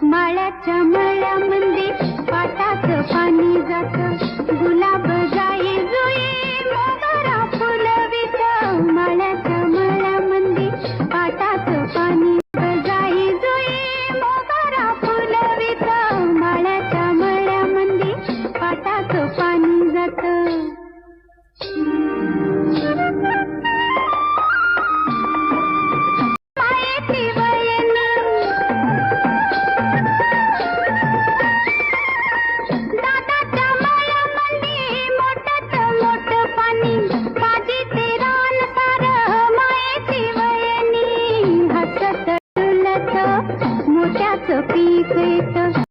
माळ्याच्या मळ्यामध्ये पाटाचं पाणी जात, गुलाब जाई जुई मोगरा फुलवित. माळ्याच्या मळ्यामध्ये पाटाचं पाणी जाई जुई मोगरा फुलवित. माळ्याच्या मळ्यामध्ये पाटाचं पाणी जात. मोठ्याचं पीक येतं